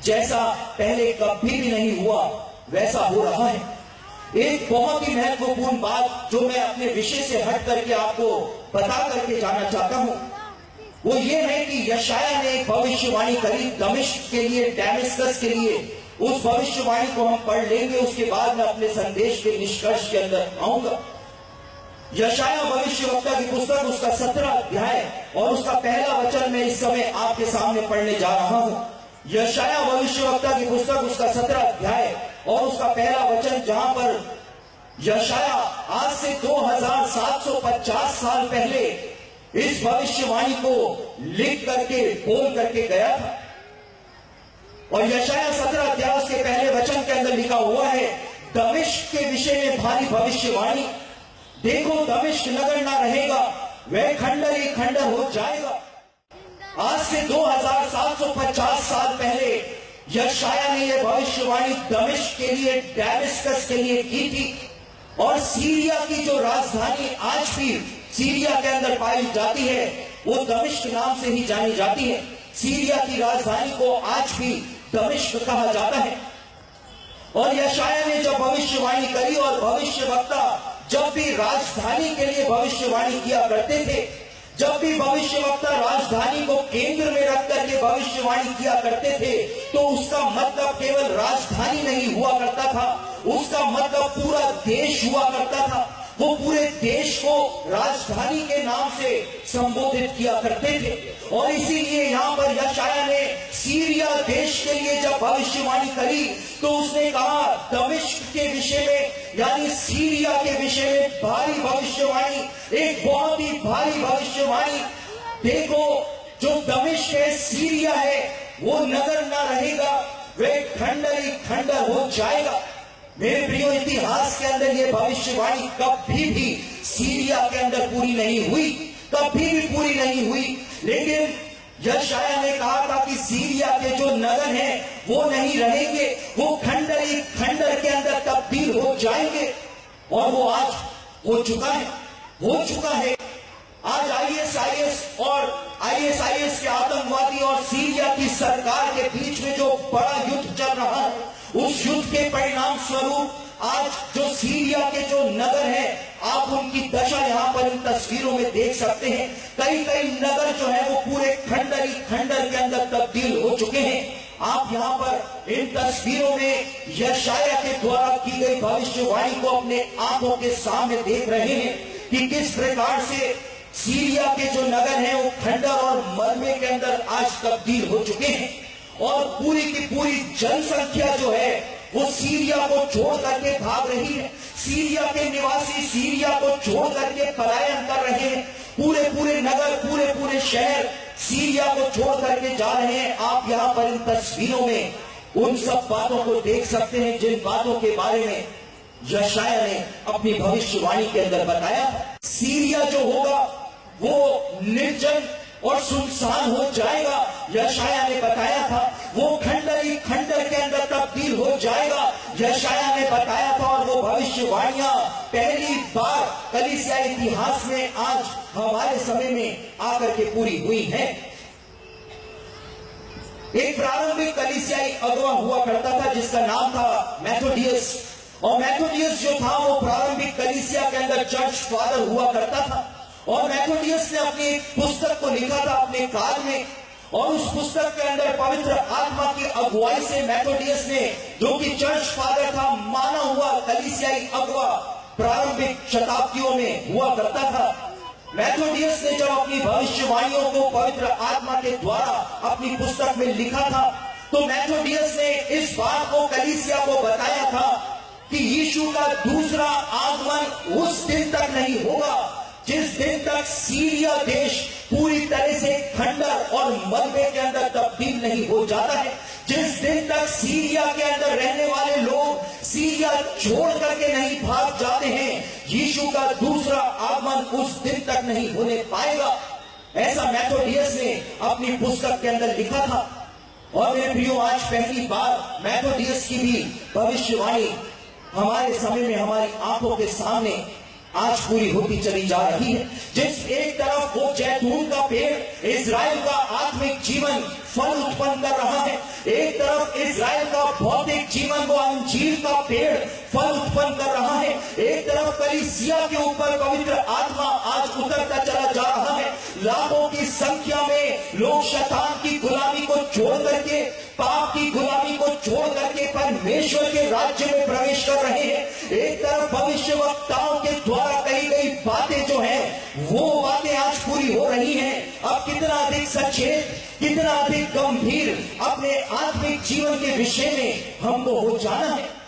जैसा पहले कभी भी नहीं हुआ वैसा हो रहा है। एक बहुत ही महत्वपूर्ण बात जो मैं अपने विषय से हट करके आपको बता करके जाना चाहता हूं, वो ये है कि यशाया ने एक भविष्यवाणी करी दमिश्क के लिए, डैमेस्कस के लिए। उस भविष्यवाणी को हम पढ़ लेंगे, उसके बाद मैं अपने संदेश के निष्कर्ष के अंदर आऊंगा। यशाया भविष्यवक्ता की पुस्तक, उसका 17 अध्याय और उसका पहला वचन मैं इस समय आपके सामने पढ़ने जा रहा हूं। यशाया भविष्यवक्ता की पुस्तक, उसका 17 अध्याय और उसका पहला वचन, जहां पर यशाया आज से 2750 साल पहले इस भविष्यवाणी को लिख करके, बोल करके गया था। और यशाया 17 अध्याय उसके पहले वचन के अंदर लिखा हुआ है, दमिश्क के विषय में भारी भविष्यवाणी। देखो, दमिश्क नगर ना रहेगा, वह खंडर ही खंडर हो जाएगा। आज से 2750 साल पहले यशाया ने यह भविष्यवाणी दमिश्क के लिए, डैमेस्कस के लिए की थी। और सीरिया की जो राजधानी आज भी सीरिया के अंदर पाई जाती है, वो दमिश्क नाम से ही जानी जाती है। सीरिया की राजधानी को आज भी दमिश्क कहा जाता है। और यशाया ने जब भविष्यवाणी करी, और भविष्यवक्ता जब भी राजधानी के लिए भविष्यवाणी किया करते थे, जब भी भविष्यवक्ता राजधानी को केंद्र में रख करके भविष्यवाणी किया करते थे, तो उसका मतलब केवल राजधानी नहीं हुआ करता था, उसका मतलब पूरा देश हुआ करता था। वो पूरे देश को राजधानी के नाम से संबोधित किया करते थे। और इसीलिए यहाँ पर यशाया ने सीरिया देश के लिए जब भविष्यवाणी करी, तो उसने कहा दमिश्क के विषय में, यानी सीरिया के विषय में भारी भविष्यवाणी, एक बहुत ही भारी भविष्यवाणी। देखो, जो दमिश्क है, सीरिया है, वो नगर ना रहेगा, वह खंडर ही खंडर हो जाएगा। मेरे प्रियो, इतिहास के अंदर ये भविष्यवाणी कभी भी सीरिया के अंदर पूरी नहीं हुई, कभी भी पूरी नहीं हुई। लेकिन यशाया ने कहा था कि सीरिया के जो नगर हैं वो नहीं रहेंगे, वो खंडर ही खंडर के अंदर तब्दील हो जाएंगे। और वो आज हो चुका है, हो चुका है। आज आईएसआईएस और आईएसआईएस के आतंकवादी और सीरिया की सरकार के बीच में जो बड़ा युद्ध चल रहा है, उस युद्ध के परिणाम स्वरूप आज जो सीरिया के जो नगर हैं, आप उनकी दशा यहाँ पर इन तस्वीरों में देख सकते हैं। कई कई नगर जो है वो पूरे खंडर ही खंडर के अंदर तब्दील हो चुके हैं। आप यहाँ पर इन तस्वीरों में यशाया के द्वारा की गई भविष्यवाणी को अपने आंखों के सामने देख रहे हैं कि किस प्रकार से सीरिया के जो नगर हैं वो खंडर और मलबे के अंदर आज तब्दील हो चुके हैं। और पूरी की पूरी जनसंख्या जो है वो सीरिया को छोड़ करके भाग रही है। सीरिया के निवासी सीरिया को छोड़ करके पलायन कर रहे हैं। पूरे पूरे नगर, पूरे पूरे शहर सीरिया को छोड़ करके जा रहे हैं। आप यहाँ पर इन तस्वीरों में उन सब बातों को देख सकते हैं जिन बातों के बारे में यशाया ने अपनी भविष्यवाणी के अंदर बताया। सीरिया जो होगा वो निर्जन और सुनसान हो जाएगा, यशाया ने बताया था। वो खंडर ही खंडर के अंदर तब्दील हो जाएगा, यशाया ने बताया था। और वो भविष्यवाणियां पहली बार कलीसिया इतिहास में आज हमारे समय में आकर के पूरी हुई हैं। एक प्रारंभिक कलीसियाई अगुवा हुआ करता था जिसका नाम था मेथोडियस। और मेथोडियस जो था वो प्रारंभिक कलीसिया के अंदर चर्च फादर हुआ करता था। और मेथोडियस ने अपनी एक पुस्तक को लिखा था अपने काल में, और उस पुस्तक के अंदर पवित्र आत्मा की अगुवाई से मेथोडियस ने, जो कि चर्च फादर था, माना हुआ कलीसियाई अगुवा प्रारंभिक शताब्दियों में हुआ करता था। मेथोडियस ने जब अपनी भविष्यवाणियों को पवित्र आत्मा के द्वारा अपनी पुस्तक में लिखा था, तो मेथोडियस ने इस बात को कलीसिया को बताया था कि यीशु का दूसरा आगमन उस दिन तक नहीं होगा जिस दिन तक सीरिया देश पूरी तरह से खंडर और मलबे के अंदर तब्दील नहीं हो जाता है। जिस दिन तक सीरिया के अंदर रहने वाले लोग सीरिया छोड़ करके नहीं भाग जाते हैं, यीशु का दूसरा आगमन उस दिन तक नहीं होने पाएगा। ऐसा मेथोडियस ने अपनी पुस्तक के अंदर लिखा था। और मेरे प्रियो, आज पहली बार मेथोडियस की भी भविष्यवाणी हमारे समय में हमारी आंखों के सामने आज पूरी होती चली जा रही है। जिस एक तरफ वो जैतून का पेड़ इजराइल का आत्मिक जीवन फल उत्पन्न कर रहा है, एक तरफ इजराइल का भौतिक जीवन वो अंजीर का पेड़ फल उत्पन्न कर रहा है, एक तरफ कलीसिया के ऊपर पवित्र आत्मा आज उतरता चला जा रहा है। लाखों की संख्या में लोग शैतान की गुलामी को छोड़ करके, पाप की गुलामी को छोड़ करके परमेश्वर के राज्य में प्रवेश कर रहे हैं। एक तरफ भविष्यवक्ताओं के द्वारा कही गई बातें जो है वो बातें आज पूरी हो रही हैं। अब कितना अधिक सचेत, कितना अधिक गंभीर अपने आत्मिक जीवन के विषय में हमको हो जाना है।